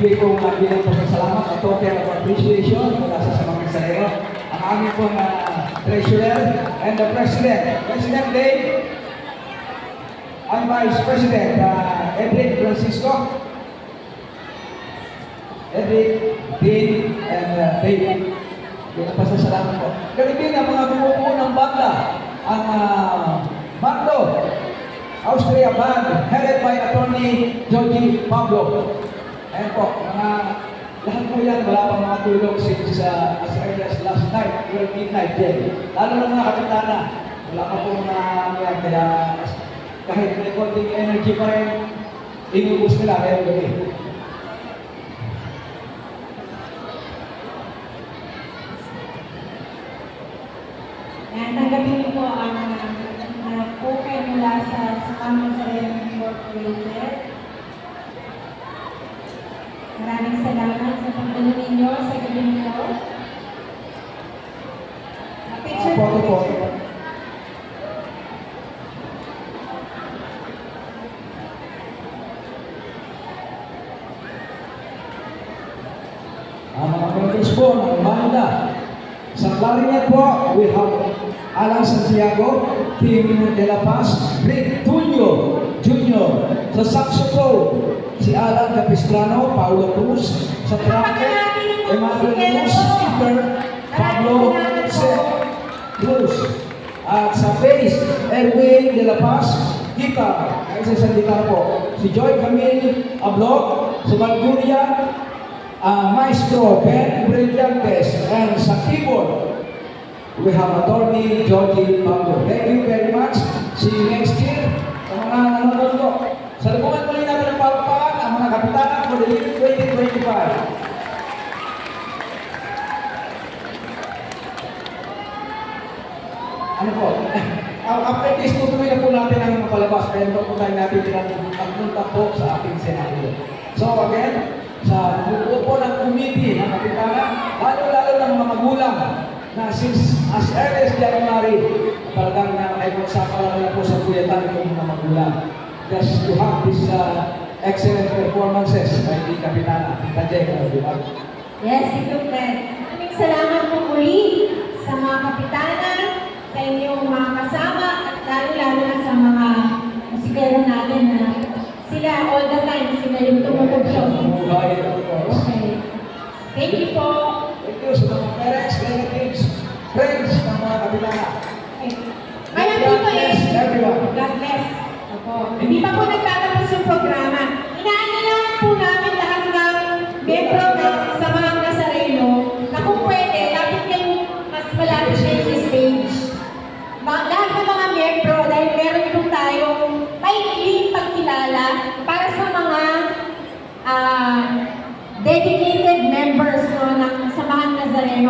ibibigay ko bilang pasasalamat at token of appreciation mula sa mga kasarero. Ang aming pong treasurer and the president. President Dave, ang Vice President Edric Francisco, Edric, Dean, and Dave. Bilang pasasalamat po. Ganun ang mga bumubuo ng banda, ang Bando Austria Band, headed by Attorney Joji Pablo. Ayan po, lahat po yan, wala pang mga tulog since as early as last night, 12 midnight din. Lalo na mga kapitana, wala pa po yan, kaya kahit may konting energy pa rin, inubos nila kaya gabi. Tanggapin niyo po ang okay mula sa aming Sareno Incorporated. Maraming salamat sa pagdalo ninyo sa gabi nito. Picture po. Ang mga members po ng banda. Sa clarinet po, we have Alan Santiago, Tim De La Paz, Rick Tulio Jr. Sa saxophone, si Alan Capistrano, Paulo Cruz. Sa trumpet, Emmanuel Cruz, Peter, Pablo Cruz. At sa bass, Erwin De La Paz, guitar, ay sa guitar po. Si Joy Camille Ablog, sa Malguria, Maestro Ben Brillantes, and sa keyboard, we have Attorney Joji Pablo. Thank you very much. See you next year. Sa mga nanonood po. Sa lumungan muli natin ang palpakan ang mga kapitanan for the year 2025. Ano po? After this, tutuloy na po natin ang palabas. Kaya ito po tayo natin pagpunta po sa ating senaryo. So again, sa buo po ng committee ng kapitana, lalo-lalo ng mga magulang na since as early as January, talagang ay magsapala na po sa kuyatan ng mga magulang. Just to have this excellent performances by the kapitana, Tita Jen, di ba? Yes, ito Fred. Maraming salamat po muli sa mga kapitana, sa inyong mga kasama, at lalo-lalo na sa mga musikero natin na sila all the time, sila yung tumutugtog. Okay. Thank you po. Thank you sa mga parents, relatives, friends ng mga kapitana. Okay. Kaya dito everyone. God bless. Opo. Hindi pa po nagtatapos yung programa. Inaanilan po namin lahat ng membro ng Samahang Nazareno na kung pwede, lapit kayong mas malapit